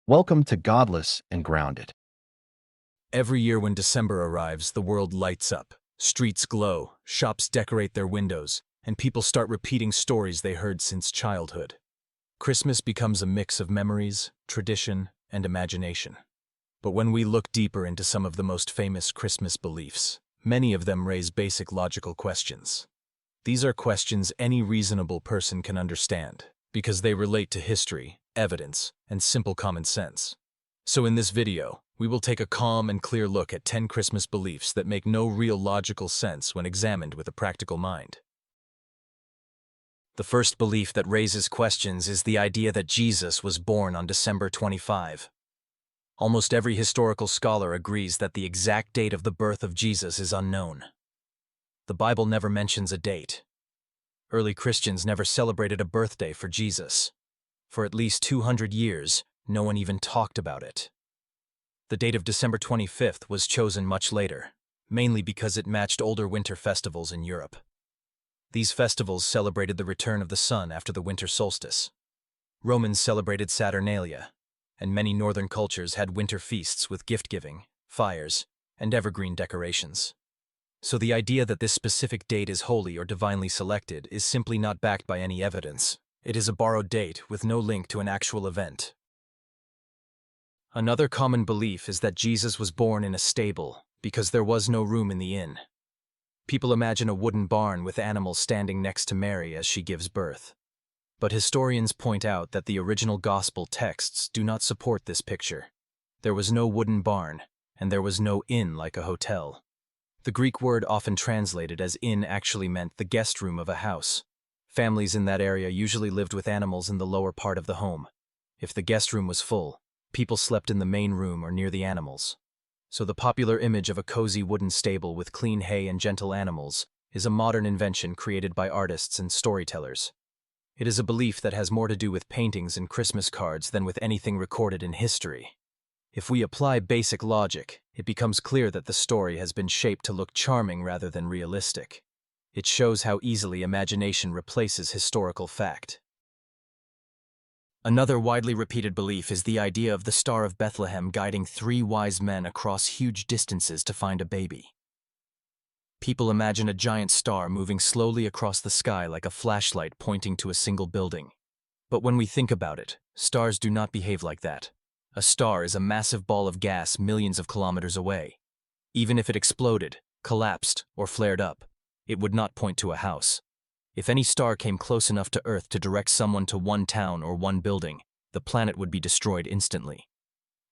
Welcome to Godless and Grounded. Every year when December arrives, the world lights up. Streets glow, shops decorate their windows, and people start repeating stories they heard since childhood. Christmas becomes a mix of memories, tradition, and imagination. But when we look deeper into some of the most famous Christmas beliefs, many of them raise basic logical questions. These are questions any reasonable person can understand, because they relate to history, evidence, and simple common sense. So in this video, we will take a calm and clear look at 10 Christmas beliefs that make no real logical sense when examined with a practical mind. The first belief that raises questions is the idea that Jesus was born on December 25. Almost every historical scholar agrees that the exact date of the birth of Jesus is unknown. The Bible never mentions a date. Early Christians never celebrated a birthday for Jesus. For at least 200 years, no one even talked about it. The date of December 25th was chosen much later, mainly because it matched older winter festivals in Europe. These festivals celebrated the return of the sun after the winter solstice. Romans celebrated Saturnalia, and many northern cultures had winter feasts with gift-giving, fires, and evergreen decorations. So the idea that this specific date is holy or divinely selected is simply not backed by any evidence. It is a borrowed date with no link to an actual event. Another common belief is that Jesus was born in a stable because there was no room in the inn. People imagine a wooden barn with animals standing next to Mary as she gives birth. But historians point out that the original gospel texts do not support this picture. There was no wooden barn, and there was no inn like a hotel. The Greek word often translated as inn actually meant the guest room of a house. Families in that area usually lived with animals in the lower part of the home. If the guest room was full, people slept in the main room or near the animals. So the popular image of a cozy wooden stable with clean hay and gentle animals is a modern invention created by artists and storytellers. It is a belief that has more to do with paintings and Christmas cards than with anything recorded in history. If we apply basic logic, it becomes clear that the story has been shaped to look charming rather than realistic. It shows how easily imagination replaces historical fact. Another widely repeated belief is the idea of the Star of Bethlehem guiding 3 wise men across huge distances to find a baby. People imagine a giant star moving slowly across the sky like a flashlight pointing to a single building. But when we think about it, stars do not behave like that. A star is a massive ball of gas millions of kilometers away. Even if it exploded, collapsed, or flared up, it would not point to a house. If any star came close enough to Earth to direct someone to one town or one building, the planet would be destroyed instantly.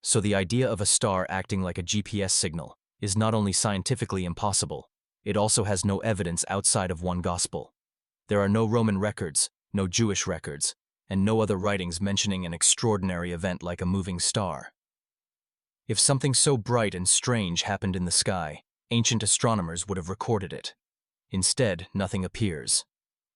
So the idea of a star acting like a GPS signal is not only scientifically impossible, it also has no evidence outside of one gospel. There are no Roman records, no Jewish records, and no other writings mentioning an extraordinary event like a moving star. If something so bright and strange happened in the sky, ancient astronomers would have recorded it. Instead, nothing appears.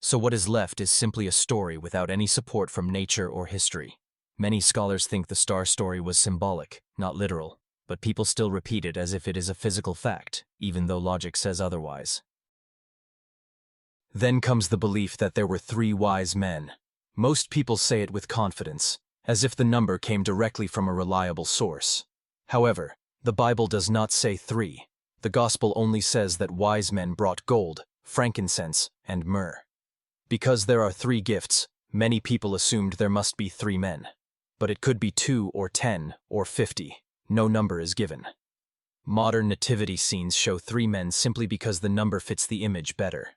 So what is left is simply a story without any support from nature or history. Many scholars think the star story was symbolic, not literal, but people still repeat it as if it is a physical fact, even though logic says otherwise. Then comes the belief that there were 3 wise men. Most people say it with confidence, as if the number came directly from a reliable source. However, the Bible does not say 3. The Gospel only says that wise men brought gold, frankincense, and myrrh. Because there are 3 gifts, many people assumed there must be 3 men. But it could be 2 or 10 or 50. No number is given. Modern nativity scenes show 3 men simply because the number fits the image better.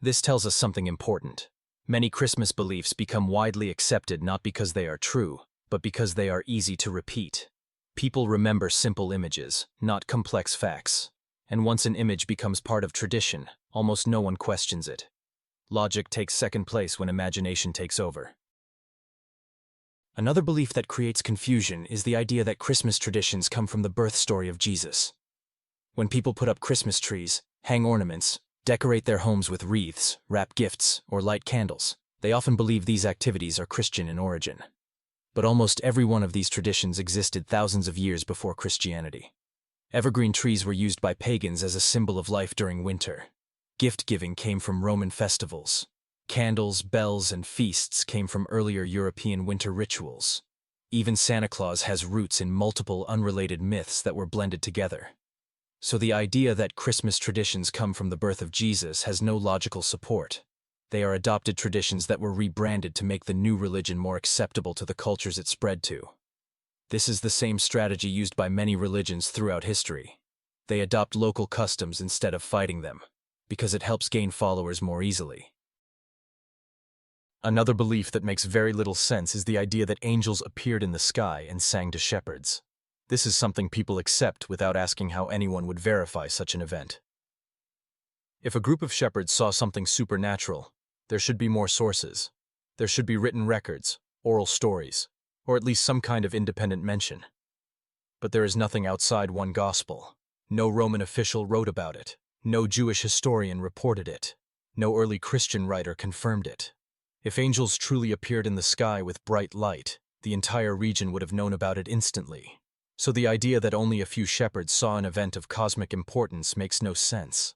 This tells us something important. Many Christmas beliefs become widely accepted not because they are true, but because they are easy to repeat. People remember simple images, not complex facts. And once an image becomes part of tradition, almost no one questions it. Logic takes second place when imagination takes over. Another belief that creates confusion is the idea that Christmas traditions come from the birth story of Jesus. When people put up Christmas trees, hang ornaments, decorate their homes with wreaths, wrap gifts, or light candles, they often believe these activities are Christian in origin. But almost every one of these traditions existed thousands of years before Christianity. Evergreen trees were used by pagans as a symbol of life during winter. Gift-giving came from Roman festivals. Candles, bells, and feasts came from earlier European winter rituals. Even Santa Claus has roots in multiple unrelated myths that were blended together. So the idea that Christmas traditions come from the birth of Jesus has no logical support. They are adopted traditions that were rebranded to make the new religion more acceptable to the cultures it spread to. This is the same strategy used by many religions throughout history. They adopt local customs instead of fighting them, because it helps gain followers more easily. Another belief that makes very little sense is the idea that angels appeared in the sky and sang to shepherds. This is something people accept without asking how anyone would verify such an event. If a group of shepherds saw something supernatural, there should be more sources. There should be written records, oral stories, or at least some kind of independent mention. But there is nothing outside one gospel. No Roman official wrote about it. No Jewish historian reported it. No early Christian writer confirmed it. If angels truly appeared in the sky with bright light, the entire region would have known about it instantly. So the idea that only a few shepherds saw an event of cosmic importance makes no sense.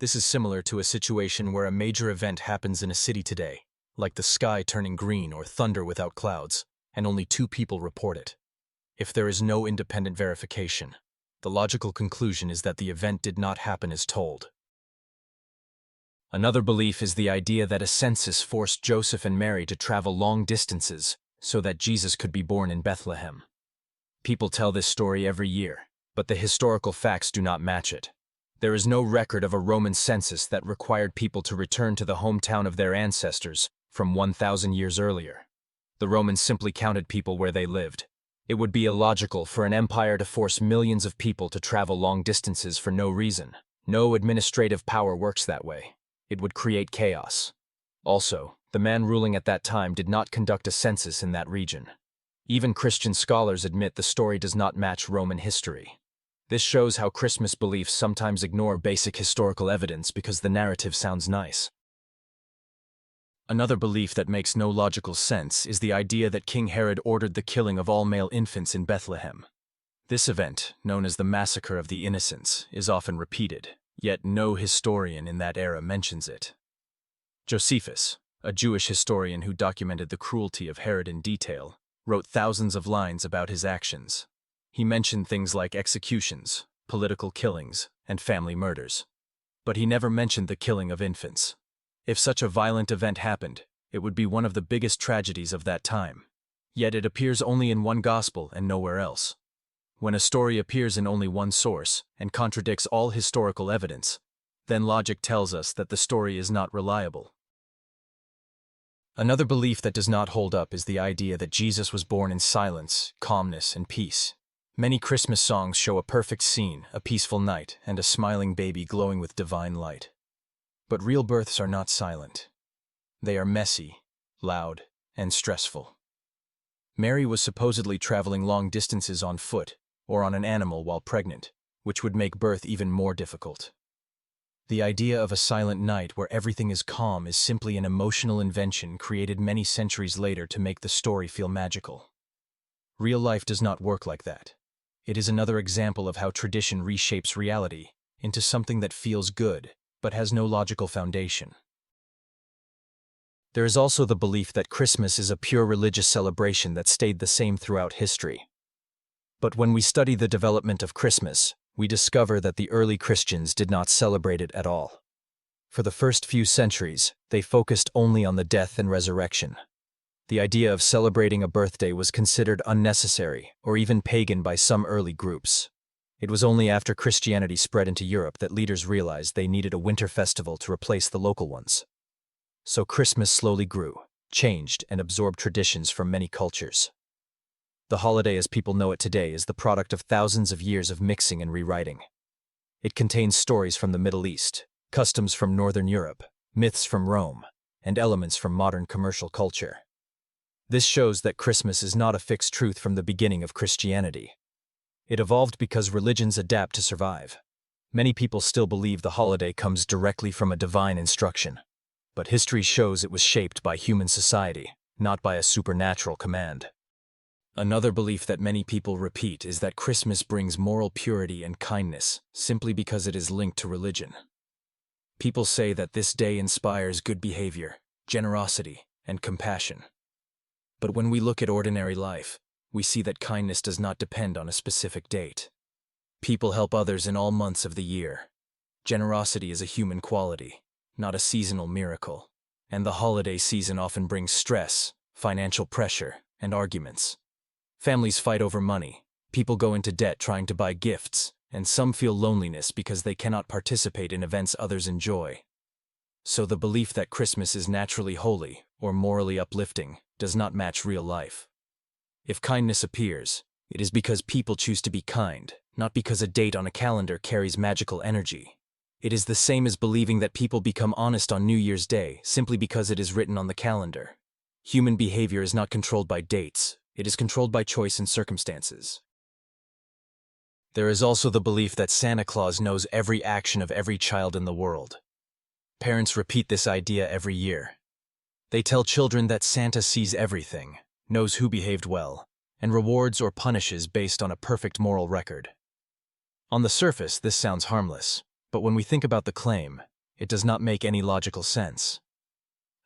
This is similar to a situation where a major event happens in a city today, like the sky turning green or thunder without clouds, and only 2 people report it. If there is no independent verification, the logical conclusion is that the event did not happen as told. Another belief is the idea that a census forced Joseph and Mary to travel long distances so that Jesus could be born in Bethlehem. People tell this story every year, but the historical facts do not match it. There is no record of a Roman census that required people to return to the hometown of their ancestors from 1,000 years earlier. The Romans simply counted people where they lived. It would be illogical for an empire to force millions of people to travel long distances for no reason. No administrative power works that way. It would create chaos. Also, the man ruling at that time did not conduct a census in that region. Even Christian scholars admit the story does not match Roman history. This shows how Christmas beliefs sometimes ignore basic historical evidence because the narrative sounds nice. Another belief that makes no logical sense is the idea that King Herod ordered the killing of all male infants in Bethlehem. This event, known as the Massacre of the Innocents, is often repeated, yet no historian in that era mentions it. Josephus, a Jewish historian who documented the cruelty of Herod in detail, wrote thousands of lines about his actions. He mentioned things like executions, political killings, and family murders. But he never mentioned the killing of infants. If such a violent event happened, it would be one of the biggest tragedies of that time. Yet it appears only in one gospel and nowhere else. When a story appears in only one source and contradicts all historical evidence, then logic tells us that the story is not reliable. Another belief that does not hold up is the idea that Jesus was born in silence, calmness, and peace. Many Christmas songs show a perfect scene, a peaceful night, and a smiling baby glowing with divine light. But real births are not silent. They are messy, loud, and stressful. Mary was supposedly traveling long distances on foot or on an animal while pregnant, which would make birth even more difficult. The idea of a silent night where everything is calm is simply an emotional invention created many centuries later to make the story feel magical. Real life does not work like that. It is another example of how tradition reshapes reality into something that feels good, but has no logical foundation. There is also the belief that Christmas is a pure religious celebration that stayed the same throughout history. But when we study the development of Christmas, we discover that the early Christians did not celebrate it at all. For the first few centuries, they focused only on the death and resurrection. The idea of celebrating a birthday was considered unnecessary or even pagan by some early groups. It was only after Christianity spread into Europe that leaders realized they needed a winter festival to replace the local ones. So Christmas slowly grew, changed, and absorbed traditions from many cultures. The holiday as people know it today is the product of thousands of years of mixing and rewriting. It contains stories from the Middle East, customs from Northern Europe, myths from Rome, and elements from modern commercial culture. This shows that Christmas is not a fixed truth from the beginning of Christianity. It evolved because religions adapt to survive. Many people still believe the holiday comes directly from a divine instruction, but history shows it was shaped by human society, not by a supernatural command. Another belief that many people repeat is that Christmas brings moral purity and kindness simply because it is linked to religion. People say that this day inspires good behavior, generosity, and compassion. But when we look at ordinary life, we see that kindness does not depend on a specific date. People help others in all months of the year. Generosity is a human quality, not a seasonal miracle. And the holiday season often brings stress, financial pressure, and arguments. Families fight over money, people go into debt trying to buy gifts, and some feel loneliness because they cannot participate in events others enjoy. So the belief that Christmas is naturally holy or morally uplifting does not match real life. If kindness appears, it is because people choose to be kind, not because a date on a calendar carries magical energy. It is the same as believing that people become honest on New Year's Day simply because it is written on the calendar. Human behavior is not controlled by dates, it is controlled by choice and circumstances. There is also the belief that Santa Claus knows every action of every child in the world. Parents repeat this idea every year. They tell children that Santa sees everything, knows who behaved well, and rewards or punishes based on a perfect moral record. On the surface, this sounds harmless, but when we think about the claim, it does not make any logical sense.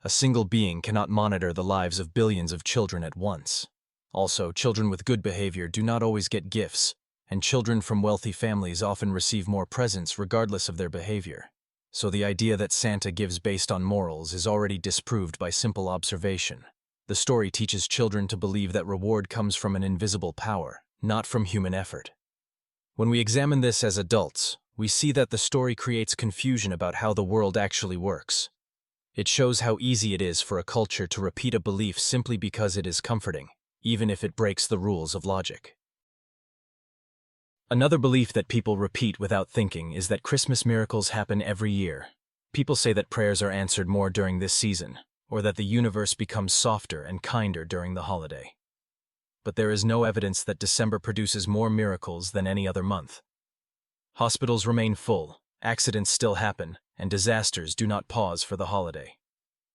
A single being cannot monitor the lives of billions of children at once. Also, children with good behavior do not always get gifts, and children from wealthy families often receive more presents regardless of their behavior. So the idea that Santa gives based on morals is already disproved by simple observation. The story teaches children to believe that reward comes from an invisible power, not from human effort. When we examine this as adults, we see that the story creates confusion about how the world actually works. It shows how easy it is for a culture to repeat a belief simply because it is comforting, even if it breaks the rules of logic. Another belief that people repeat without thinking is that Christmas miracles happen every year. People say that prayers are answered more during this season, or that the universe becomes softer and kinder during the holiday. But there is no evidence that December produces more miracles than any other month. Hospitals remain full, accidents still happen, and disasters do not pause for the holiday.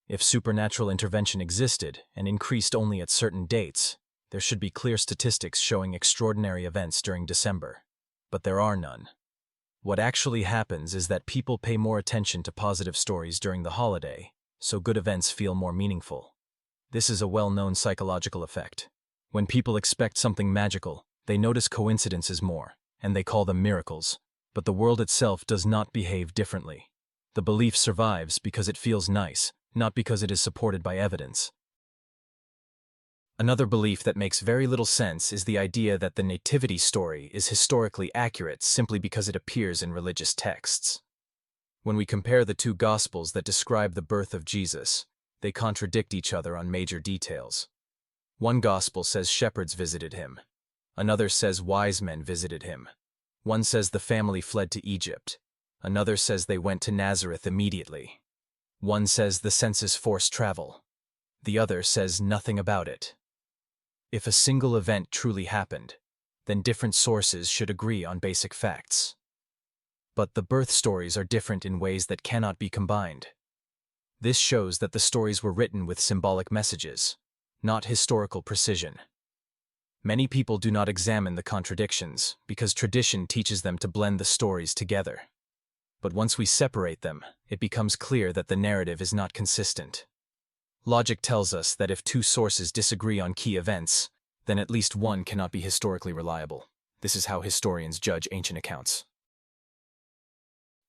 If supernatural intervention existed and increased only at certain dates, there should be clear statistics showing extraordinary events during December. But there are none. What actually happens is that people pay more attention to positive stories during the holiday, so good events feel more meaningful. This is a well-known psychological effect. When people expect something magical, they notice coincidences more, and they call them miracles. But the world itself does not behave differently. The belief survives because it feels nice, not because it is supported by evidence. Another belief that makes very little sense is the idea that the nativity story is historically accurate simply because it appears in religious texts. When we compare the two Gospels that describe the birth of Jesus, they contradict each other on major details. One Gospel says shepherds visited him. Another says wise men visited him. One says the family fled to Egypt. Another says they went to Nazareth immediately. One says the census forced travel. The other says nothing about it. If a single event truly happened, then different sources should agree on basic facts. But the birth stories are different in ways that cannot be combined. This shows that the stories were written with symbolic messages, not historical precision. Many people do not examine the contradictions because tradition teaches them to blend the stories together. But once we separate them, it becomes clear that the narrative is not consistent. Logic tells us that if two sources disagree on key events, then at least one cannot be historically reliable. This is how historians judge ancient accounts.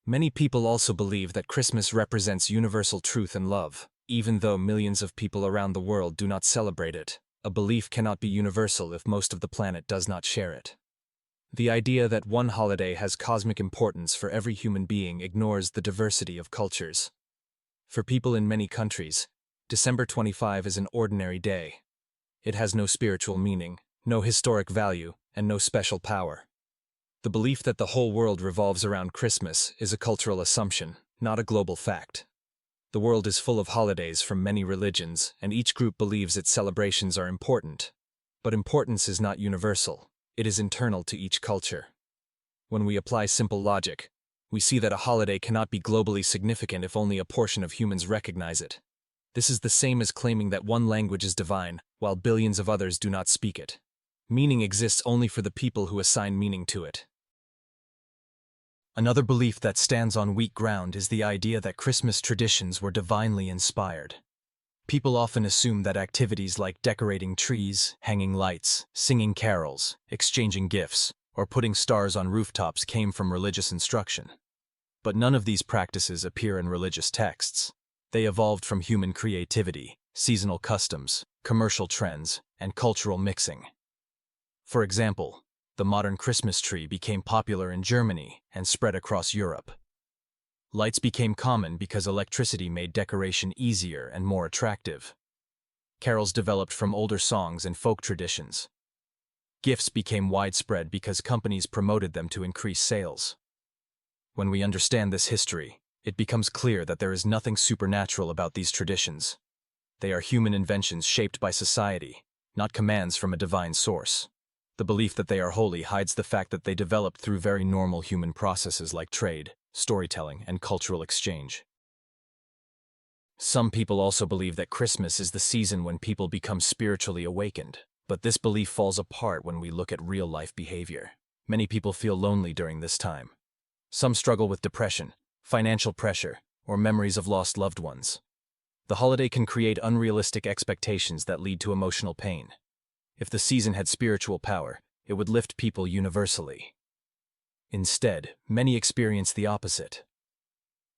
Many people also believe that Christmas represents universal truth and love. Even though millions of people around the world do not celebrate it, a belief cannot be universal if most of the planet does not share it. The idea that one holiday has cosmic importance for every human being ignores the diversity of cultures. For people in many countries, December 25 is an ordinary day. It has no spiritual meaning, no historic value, and no special power. The belief that the whole world revolves around Christmas is a cultural assumption, not a global fact. The world is full of holidays from many religions, and each group believes its celebrations are important. But importance is not universal, it is internal to each culture. When we apply simple logic, we see that a holiday cannot be globally significant if only a portion of humans recognize it. This is the same as claiming that one language is divine, while billions of others do not speak it. Meaning exists only for the people who assign meaning to it. Another belief that stands on weak ground is the idea that Christmas traditions were divinely inspired. People often assume that activities like decorating trees, hanging lights, singing carols, exchanging gifts, or putting stars on rooftops came from religious instruction. But none of these practices appear in religious texts. They evolved from human creativity, seasonal customs, commercial trends, and cultural mixing. For example, the modern Christmas tree became popular in Germany and spread across Europe. Lights became common because electricity made decoration easier and more attractive. Carols developed from older songs and folk traditions. Gifts became widespread because companies promoted them to increase sales. When we understand this history, it becomes clear that there is nothing supernatural about these traditions. They are human inventions shaped by society, not commands from a divine source. The belief that they are holy hides the fact that they developed through very normal human processes like trade, storytelling, and cultural exchange. Some people also believe that Christmas is the season when people become spiritually awakened, but this belief falls apart when we look at real-life behavior. Many people feel lonely during this time. Some struggle with depression, financial pressure, or memories of lost loved ones. The holiday can create unrealistic expectations that lead to emotional pain. If the season had spiritual power, it would lift people universally. Instead, many experience the opposite.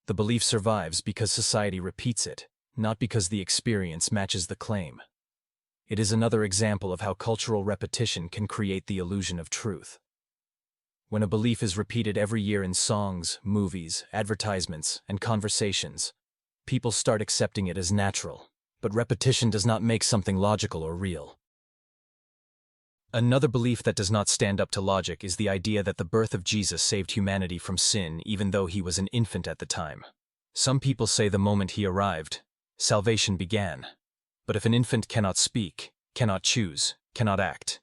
The belief survives because society repeats it, not because the experience matches the claim. It is another example of how cultural repetition can create the illusion of truth. When a belief is repeated every year in songs, movies, advertisements, and conversations, people start accepting it as natural. But repetition does not make something logical or real. Another belief that does not stand up to logic is the idea that the birth of Jesus saved humanity from sin even though he was an infant at the time. Some people say the moment he arrived, salvation began. But if an infant cannot speak, cannot choose, cannot act,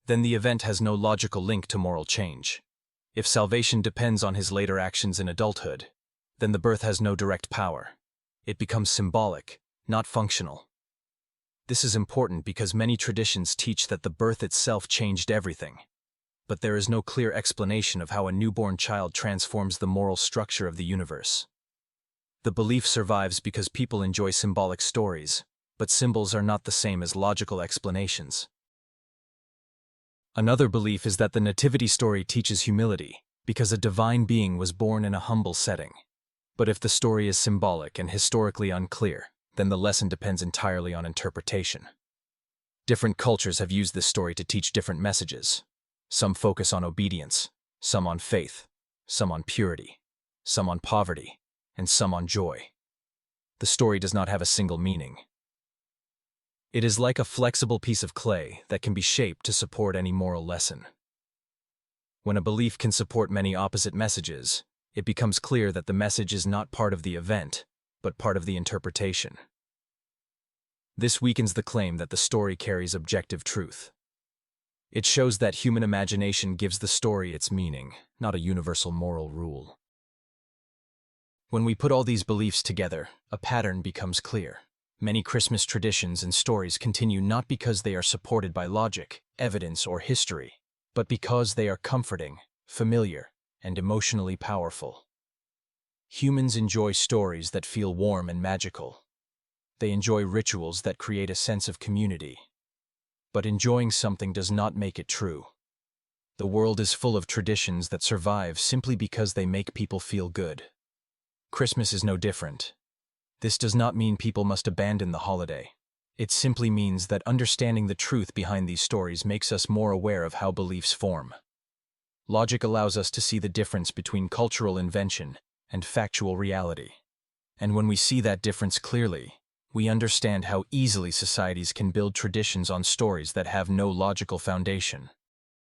then the event has no logical link to moral change. If salvation depends on his later actions in adulthood, then the birth has no direct power. It becomes symbolic, not functional. This is important because many traditions teach that the birth itself changed everything. But there is no clear explanation of how a newborn child transforms the moral structure of the universe. The belief survives because people enjoy symbolic stories, but symbols are not the same as logical explanations. Another belief is that the nativity story teaches humility, because a divine being was born in a humble setting. But if the story is symbolic and historically unclear, then the lesson depends entirely on interpretation. Different cultures have used this story to teach different messages. Some focus on obedience, some on faith, some on purity, some on poverty, and some on joy. The story does not have a single meaning. It is like a flexible piece of clay that can be shaped to support any moral lesson. When a belief can support many opposite messages, it becomes clear that the message is not part of the event, but part of the interpretation. This weakens the claim that the story carries objective truth. It shows that human imagination gives the story its meaning, not a universal moral rule. When we put all these beliefs together, a pattern becomes clear. Many Christmas traditions and stories continue not because they are supported by logic, evidence, or history, but because they are comforting, familiar, and emotionally powerful. Humans enjoy stories that feel warm and magical. They enjoy rituals that create a sense of community. But enjoying something does not make it true. The world is full of traditions that survive simply because they make people feel good. Christmas is no different. This does not mean people must abandon the holiday. It simply means that understanding the truth behind these stories makes us more aware of how beliefs form. Logic allows us to see the difference between cultural invention and factual reality. And when we see that difference clearly, we understand how easily societies can build traditions on stories that have no logical foundation.